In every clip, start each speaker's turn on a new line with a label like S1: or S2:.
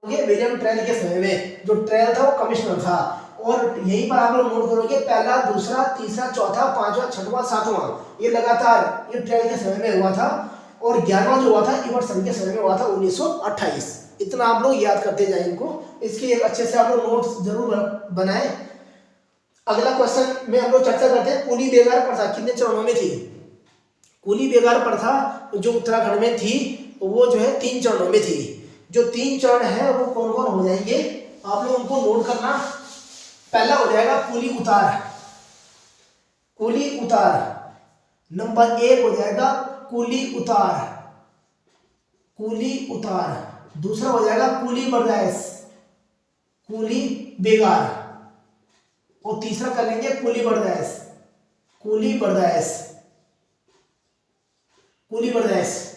S1: ये William trail के समय में, जो ट्रेल था वो कमिश्नर था। और यहीं पर आप लोग नोट करोगे पहला, दूसरा, तीसरा, चौथा, पांचवा, छठवां, सातवां, ये लगातार ये ट्रेल के समय में हुआ था। और 11वां जो हुआ था इवर्सन के समय में हुआ था 1928। इतना आप लोग याद करते जाए इनको, इसकी एक अच्छे से आप लोग नोट्स जरूर बनाएं। अगला क्वेश्चन में हम लोग चर्चा करते हैं, कुली बेगार प्रथा कितने चरणों में थी। कुली बेगार प्रथा जो उत्तराखंड में थी वो जो है 3 चरणों में थी। जो 3 चरण है वो कौन कौन हो जाएंगे, आप लोग उनको नोट करना। पहला हो जाएगा कुली उतार, कुली उतार। नंबर 1 हो जाएगा कुली उतार, कुली उतार। दूसरा हो जाएगा कुली बर्दाश्त, कुली बेगार। और तीसरा कर लेंगे कुली बर्दाश्त, कुली बर्दाश्त, कुली बर्दाश्त।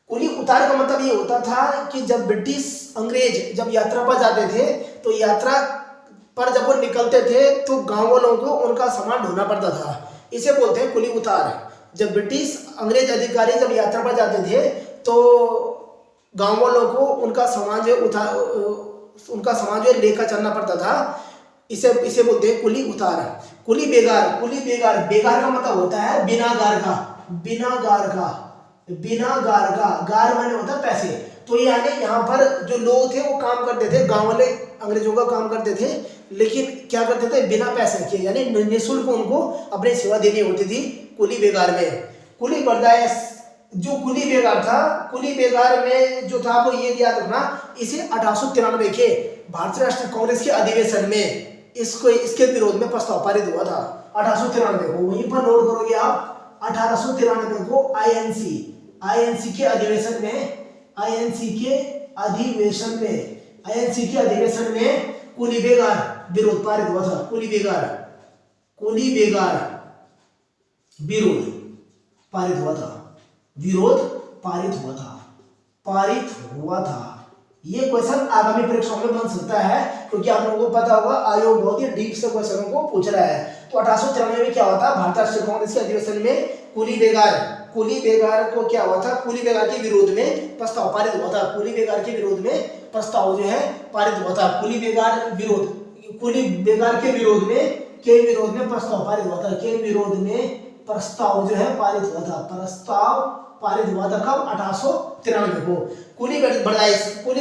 S1: कुली उतार का मतलब ये होता था कि जब ब्रिटिश अंग्रेज जब यात्रा पर जाते थे तो यात्रा पर जब वो निकलते थे तो गांव वालों को उनका सामान ढोना पड़ता था, इसे बोलते हैं कुली उतार। जब ब्रिटिश अंग्रेज अधिकारी जब यात्रा पर जाते थे तो गांव वालों को उनका सामान जो लेकर चलना पड़ता था, इसे बोलते हैं कुली उतार। कुली बेगार, कुली बेगार, बेगार का मतलब होता है बिना गार का, बिना गार का, बिना गार का। गार माने होता है पैसे। तो यानी यहाँ पर जो लोग थे वो काम करते थे, गांव वाले अंग्रेजों का काम करते थे, लेकिन क्या करते थे, बिना पैसे के, यानी निःशुल्क उनको अपनी सेवा देनी होती थी कुली बेगार में। कुली बर्दाश्त, जो कुली बेगार था, कुली बेगार में जो था आपको ये याद रखना, इसे 1893 के भारतीय राष्ट्रीय कांग्रेस के अधिवेशन में इसके विरोध में प्रस्ताव पारित हुआ था 1893 को। वहीं पर नोट करोगे आप 1893 को आईएनसी के अधिवेशन में, आईएनसी के अधिवेशन में कुली बेगार विरोध पारित हुआ था। कुली बेगार विरोध पारित हुआ था, विरोध पारित हुआ था। ये क्वेश्चन आगामी परीक्षाओं में बन सकता है, क्योंकि आप लोगों को पता होगा आयोग बहुत ही डीप से क्वेश्चनों को पूछ रहा है। तो 1893 में क्या हुआ था, भारतीय राष्ट्रीय कांग्रेस के अधिवेशन में कुली बेगार को क्या हुआ था, कुली बेगार के विरोध में प्रस्ताव पारित हुआ था। कुली बेगार के विरोध में प्रस्ताव जो है पारित हुआ था। कुली बेगार के विरोध में प्रस्ताव पारित हुआ था, के विरोध में प्रस्ताव जो है पारित हुआ था। प्रस्ताव पारित हुआ था कब, 1893 को। कुली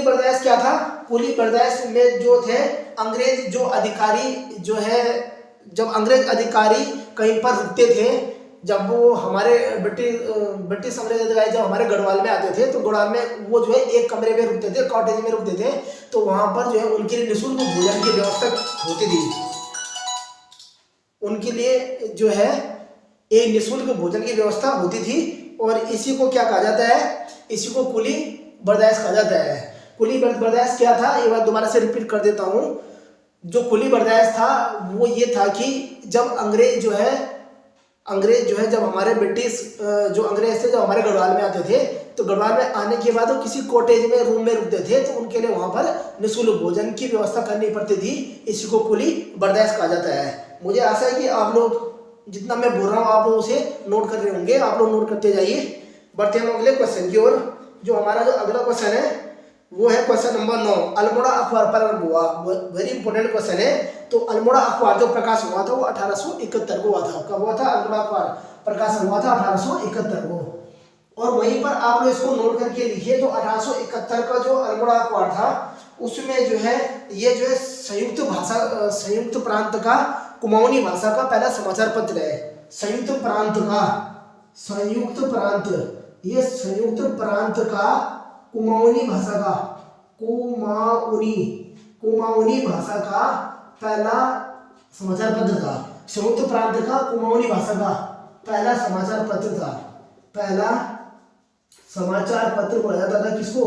S1: बर्दाश्त क्या था, कुली बर्दाश्त में जो थे अंग्रेज जो अधिकारी जो है, जब अंग्रेज अधिकारी कहीं पर रुकते थे, जब वो हमारे ब्रिटिश अंग्रेज अधिकारी जब हमारे गढ़वाल में आते थे तो गढ़वाल में वो जो है एक कमरे में रुकते थे, कॉटेज में रुकते थे, तो वहां पर जो है उनके लिए निःशुल्क भोजन की व्यवस्था होती थी। उनके लिए जो है एक निःशुल्क भोजन की व्यवस्था होती थी, और इसी को क्या कहा जाता है, इसी को कुली बर्दाश्त कहा जाता है। कुली बर्दाश्त क्या था, एक बार दोबारा से रिपीट कर देता हूँ। जो कुली बर्दाश्त था वो ये था कि जब अंग्रेज जो है जब हमारे ब्रिटिश जो अंग्रेज थे जब हमारे गढ़वाल में आते थे, तो गढ़वाल में आने के बाद वो किसी कॉटेज में रूम में रुकते थे, तो उनके लिए वहां पर निःशुल्क भोजन की व्यवस्था करनी पड़ती थी। इसी को कुली बर्दाश्त कहा जाता है। मुझे आशा है कि आप लोग जितना मैं बोल रहा हूँ आप लोग उसे नोट कर रहे होंगे, आप लोग नोट करते जाइए। बढ़ते हैं अगले क्वेश्चन की ओर। जो हमारा जो अगला क्वेश्चन है वो है क्वेश्चन नंबर 9, अल्मोड़ा अखबार प्रारंभ हुआ। वेरी इंपॉर्टेंट क्वेश्चन है। तो अल्मोड़ा अखबार जो प्रकाश हुआ था वो 1871 को हुआ था। कब हुआ था, अल्मोड़ा अखबार प्रकाशन हुआ था 1871 को। और वहीं पर आप लोग इसको नोट करके लिखिए, जो 1871 का जो अल्मोड़ा अखबार था उसमें जो है ये जो है संयुक्त प्रांत का कुमाऊनी भाषा का पहला समाचार पत्र है। संयुक्त प्रांत का कुमाऊनी भाषा का पहला समाचार पत्र था। संयुक्त प्रांत का कुमाऊनी भाषा का पहला समाचार पत्र था। पहला समाचार पत्र बोला जाता था किसको,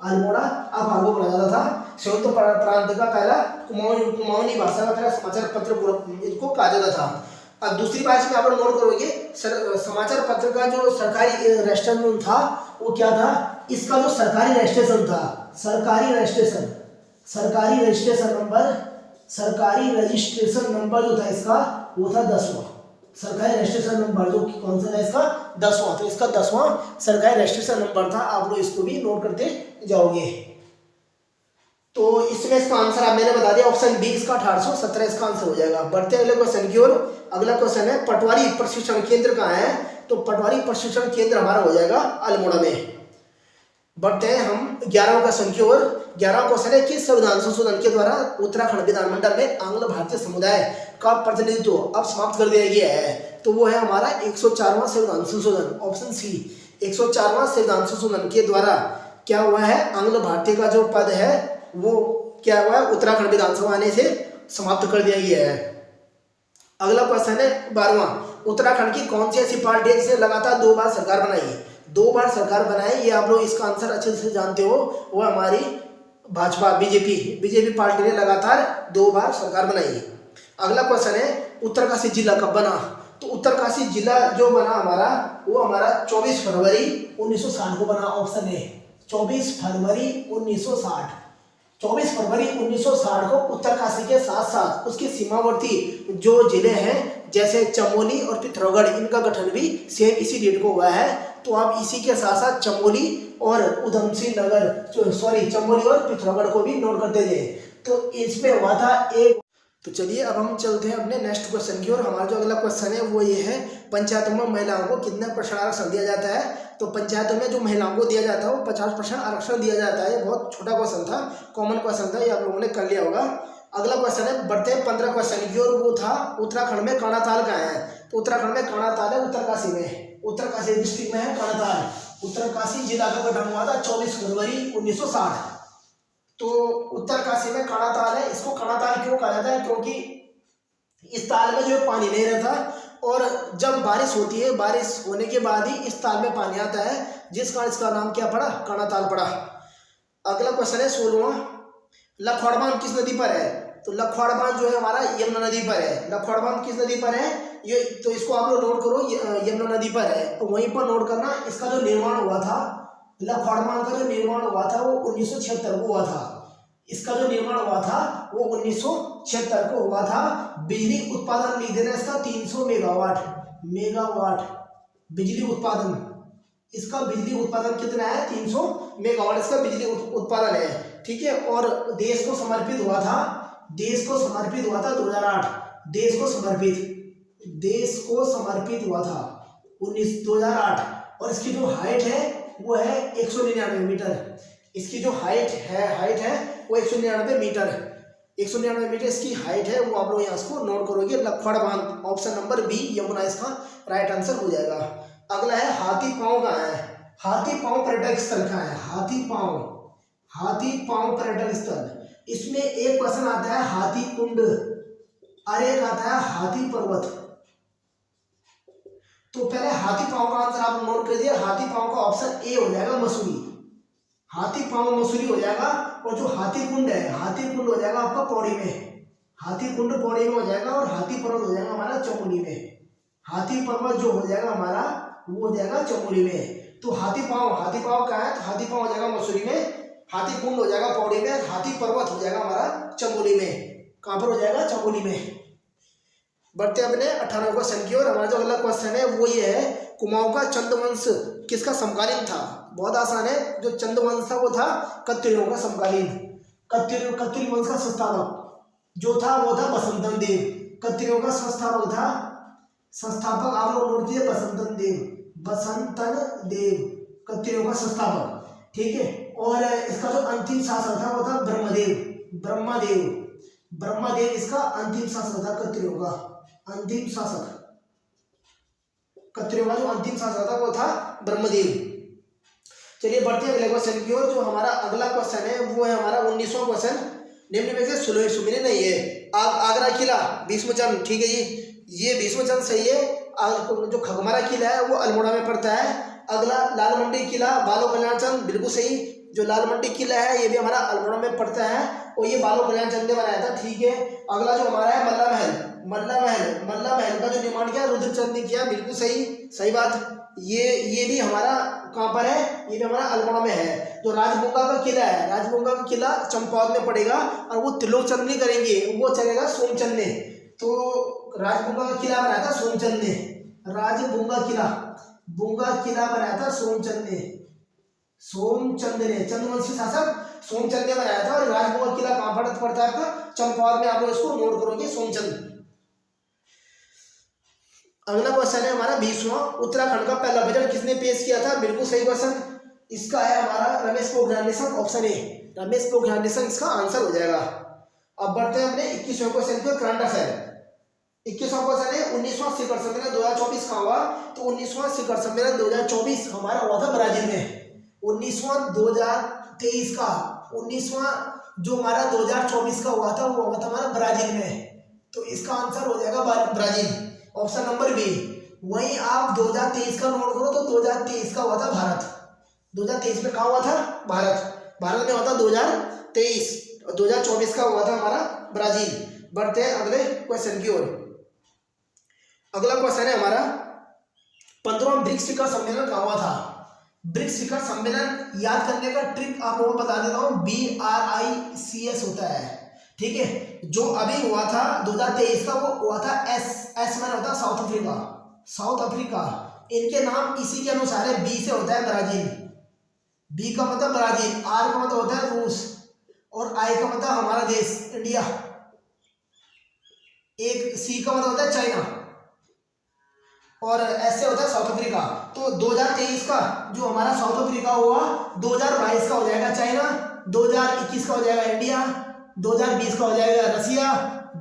S1: अल्मोड़ा अखबार को बोला जाता था। संयुक्त प्रांत का पहला कुमाऊनी भाषा का पहला समाचार पत्र इसको कहा जाता था। अब दूसरी बात में आप लोग नोट करोगे, समाचार पत्र का जो सरकारी रजिस्ट्रेशन था वो क्या था, इसका जो सरकारी रजिस्ट्रेशन था, सरकारी रजिस्ट्रेशन नंबर जो था इसका वो था 10वां। सरकारी रजिस्ट्रेशन नंबर जो कौन सा था इसका, 10वां। तो इसका 10वां सरकारी रजिस्ट्रेशन नंबर था। आप लोग इसको भी नोट करते जाओगे। तो इसमें इसका आंसर आप मैंने बता दिया, ऑप्शन बी इसका 1817 इसका आंसर हो जाएगा। बढ़ते अगले क्वेश्चन की ओर। अगला क्वेश्चन है पटवारी प्रशिक्षण केंद्र कहाँ है? तो पटवारी प्रशिक्षण केंद्र हमारा हो जाएगा अल्मोड़ा में। बढ़ते हैं हम 11वें क्वेश्चन की ओर। 11वां क्वेश्चन है किस संविधान संशोधन के द्वारा उत्तराखंड विधानमंडल में आंग्ल भारतीय समुदाय का प्रतिनिधित्व अब समाप्त कर दिया गया है? तो वो है हमारा 104वां संविधान संशोधन, ऑप्शन सी। 104वां संविधान संशोधन के द्वारा क्या हुआ है? आंग्ल भारतीय का जो पद है वो क्या हुआ है? उत्तराखंड विधानसभा आने से समाप्त कर दिया गया है। अगला क्वेश्चन है 12वां। उत्तराखंड की कौन सी ऐसी पार्टी है जिसने लगातार 2 बार सरकार बनाई? 2 बार सरकार बनाई, ये आप लोग इसका आंसर अच्छे से जानते हो, वो हमारी भाजपा बीजेपी पार्टी ने लगातार 2 बार सरकार बनाई। अगला क्वेश्चन है उत्तरकाशी जिला कब बना? तो उत्तरकाशी जिला जो बना हमारा वो हमारा 24 फरवरी 1960 को बना, ऑप्शन ए 24 फरवरी 1960। 24 फरवरी 1960 को उत्तरकाशी के साथ साथ उसके सीमावर्ती जो जिले हैं जैसे चमोली और पिथौरागढ़, इनका गठन भी सेम इसी डेट को हुआ है। तो आप इसी के साथ साथ चमोली और उधमसिंह नगर चमोली और पिथौरागढ़ को भी नोट करते थे। तो इसमें हुआ था एक। तो चलिए अब हम चलते हैं अपने नेक्स्ट क्वेश्चन की ओर। हमारा जो अगला क्वेश्चन है वो ये है पंचायतों में महिलाओं को कितना % आरक्षण दिया जाता है? तो पंचायतों में जो महिलाओं को दिया जाता है वो 50% आरक्षण दिया जाता है। ये बहुत छोटा क्वेश्चन था, कॉमन क्वेश्चन था, ये आप लोगों ने कर लिया होगा। अगला क्वेश्चन है बढ़ते हैं 15 क्वेश्चन की ओर। वो था उत्तराखंड में काणाताल कहाँ है? तो उत्तराखंड में काणाताल है उत्तरकाशी में, उत्तरकाशी डिस्ट्रिक्ट में है काणाताल। उत्तरकाशी जिला का गठन हुआ था 24 फरवरी 1960। तो उत्तरकाशी में काणाताल है। इसको काणाताल क्यों कहा जाता है? क्योंकि इस ताल में जो पानी नहीं रहता और जब बारिश होती है, बारिश होने के बाद ही इस ताल में पानी आता है, जिस कारण इसका नाम क्या पड़ा? काणाताल पड़ा। अगला क्वेश्चन है 16वां। लखवाड़ बांध किस नदी पर है? तो लखवाड़ बांध जो है हमारा यमुना नदी पर है। लखवाड़ बांध किस नदी पर है? ये तो इसको आप लोग नोट करो, यमुना नदी पर है। तो वहीं पर नोट करना, इसका जो निर्माण हुआ था, लखवाड़ बांध का जो निर्माण हुआ था वो 1976 को हुआ था। इसका जो निर्माण हुआ था वो 1976 को हुआ था। बिजली उत्पादन लिख देना इसका 300 मेगावाट बिजली उत्पादन। इसका बिजली उत्पादन कितना है? 300 मेगावाट इसका बिजली उत्पादन है, ठीक है। और देश को समर्पित हुआ था 2008। देश को समर्पित हुआ था 2008। और इसकी जो हाइट है वो है 199 मीटर। इसकी जो हाइट है वो 199 मीटर है। 199 मीटर इसकी हाइट है, वो आप लोग यहाँ इसको नोट करोगे। लखवाड़ बांध, ऑप्शन नंबर बी यमुना इसका राइट आंसर हो जाएगा। अगला है हाथी पांव कहाँ है? हाथी पांव पर्यटक स्थल कहाँ है? हाथी पांव पर्यटक स्थल। इसमें एक क्वेश्चन आता है हाथी कुंड और एक आता है हाथी पर्वत। तो पहले हाथी पांव का आंसर आप नोट कर दिया। हाथी पांव का ऑप्शन ए हो जाएगा मसूरी। हाथी पांव मसूरी हो जाएगा। और जो हाथी कुंड है, हाथी कुंड हो जाएगा आपका पौड़ी में। हाथी कुंड पौड़ी में हो जाएगा। और हाथी पर्वत हो जाएगा हमारा चमोली में। हाथी पर्वत जो हो जाएगा हमारा वो हो जाएगा चमोली में। तो हाथी पांव क्या है? तो हाथी पांव हो जाएगा मसूरी में, हाथी कुंड हो जाएगा पौड़ी में, हाथी पर्वत हो जाएगा हमारा चमोली में। कहाँ पर हो जाएगा? चमोली में। बढ़ते अपने 18वें क्वेश्चन की ओर। हमारा जो अगला क्वेश्चन है वो ये है कुमाऊं का चंद्रवंश किसका समकालीन था? बहुत आसान है। जो चंद्रवंश था वो था कत्यूरियों का समकालीन। कत्यूरी वंश का संस्थापक जो था वो था बसंतन देव। कत्यूरियों का संस्थापक आप लोग नोट कीजिए, बसंतन देव कत्यूरियों का संस्थापक, ठीक है। और इसका जो अंतिम शासक था वो था ब्रह्मदेव इसका अंतिम शासक था। कत्यूरियों का जो अंतिम शासक था वो था ब्रह्मदेव। चलिए बढ़ते हैं अगले क्वेश्चन की ओर। जो हमारा अगला क्वेश्चन है वो है हमारा 19वां क्वेश्चन। निम्न में से सुमेलित नहीं है। आगरा किला भीष्मचंद, ठीक है जी, ये भीष्मचंद सही है। जो खगमारा किला है वो अल्मोड़ा में पड़ता है। अगला लाल मंडी किला बालो कल्याण चंद, बिल्कुल सही। जो लाल मंडी किला है ये भी हमारा अल्मोड़ा में पड़ता है और ये बालो कल्याण चंद ने बनाया था, ठीक है। अगला जो हमारा है मल्ला महल का जो निर्माण किया रुद्रचंद ने किया, बिल्कुल सही बात। ये भी हमारा कहाँ पर है? ये भी हमारा अल्मोड़ा में है। जो राजभोगा का किला है, राजभोगा का किला चंपावत में पड़ेगा और वो त्रिलोकचंद नहीं करेंगे, वो चलेगा सोमचंद ने। तो राजभोगा का किला बनाया था सोमचंद ने। राजभोगा किला बनाया था सोमचंद ने। चंद्रवंशी शासक सोमचंद ने बनाया था। और राजभोगा पड़ता पड़ता है आपका चंपावत में, आप लोग इसको नोट करोगे सोमचंद। अगला क्वेश्चन है हमारा 20वां, उत्तराखंड का पहला बजट किसने पेश किया था? बिल्कुल सही क्वेश्चन, इसका है हमारा रमेश पोखरियाल निशंक, ऑप्शन ए रमेश पोखरियाल निशंक इसका आंसर हो जाएगा। अब बढ़ते हैं अपने 21वें क्वेश्चन पे, करंट अफेयर। 21वां क्वेश्चन है 19वां शिखर सम्मेलन 2024 कहाँ हुआ? तो 19वां शिखर सम्मेलन 2024 हमारा हुआ था ब्राजील में। 19वां 2023 का 19वां जो हमारा 2024 का हुआ था वो हुआ था हमारा ब्राजील में, तो इसका आंसर हो जाएगा ब्राजील, ऑप्शन नंबर बी। वहीं आप 2023 का नोट करो तो 2023 का हुआ था भारत। 2023 में कहाँ हुआ था? भारत में हुआ था 2023, 2024 का हुआ था हमारा ब्राजील। बढ़ते हैं अगले क्वेश्चन की ओर। अगला क्वेश्चन है हमारा 15वां ब्रिक्स शिखर सम्मेलन कहाँ हुआ था? ब्रिक्स शिखर सम्मेलन याद करने का ट्रिक आप लोगों को बता देता हूँ, BRICS होता है, ठीक है। जो अभी हुआ था 2023 का वो हुआ था एस में होता साउथ अफ्रीका। इनके नाम इसी के अनुसार है, बी से होता है ब्राजील, बी का मतलब ब्राजील, आर का मतलब होता है रूस और आई का मतलब हमारा देश इंडिया, एक सी का मतलब होता है चाइना और ऐसे होता है साउथ अफ्रीका। तो 2023 का जो हमारा साउथ अफ्रीका हुआ, 2022 का हो जाएगा चाइना, 2021 का हो जाएगा इंडिया, 2020 का हो जाएगा रसिया,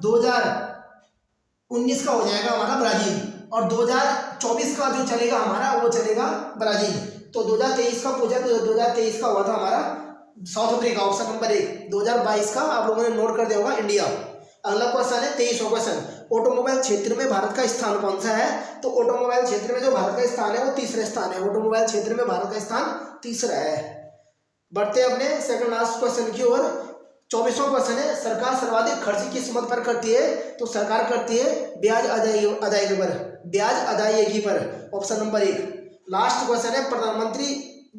S1: 2019 का हो जाएगा हमारा ब्राजील और 2024 का जो चलेगा हमारा वो चलेगा ब्राजील। तो 2023 का पूछा तो 2023 का हुआ था हमारा साउथ अफ्रीका, ऑप्शन नंबर 1। 2022 का आप लोगों ने नोट कर दिया होगा इंडिया। अगला क्वेश्चन है 23वां क्वेश्चन, ऑटोमोबाइल क्षेत्र में भारत का स्थान कौन सा है? तो ऑटोमोबाइल क्षेत्र में जो भारत का स्थान है वो तीसरा स्थान है, ऑटोमोबाइल क्षेत्र में भारत का स्थान तीसरा है। बढ़ते हैं अपने सेकंड लास्ट क्वेश्चन की ओर। 24वां क्वेश्चन है, सरकार सर्वाधिक खर्च किस मद पर करती है? तो सरकार करती है ब्याज अदायगी पर, ऑप्शन नंबर 1। लास्ट क्वेश्चन है, प्रधानमंत्री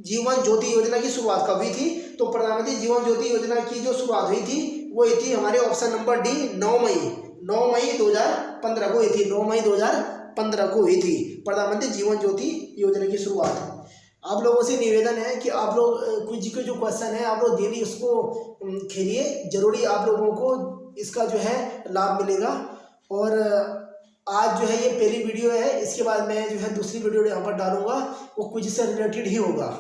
S1: जीवन ज्योति योजना की शुरुआत कब हुई थी? तो प्रधानमंत्री जीवन ज्योति योजना की जो शुरुआत हुई थी वो हुई थी हमारे ऑप्शन नंबर डी 9 मई 2015 को हुई थी, 9 मई 2015 को हुई थी प्रधानमंत्री जीवन ज्योति योजना की शुरुआत। आप लोगों से निवेदन है कि आप लोग कुछ के जो क्वेश्चन है आप लोग डेली उसको खेलिए, जरूरी आप लोगों को इसका जो है लाभ मिलेगा। और आज जो है ये पहली वीडियो है, इसके बाद मैं जो है दूसरी वीडियो यहाँ पर डालूंगा, वो कुछ से रिलेटेड ही होगा।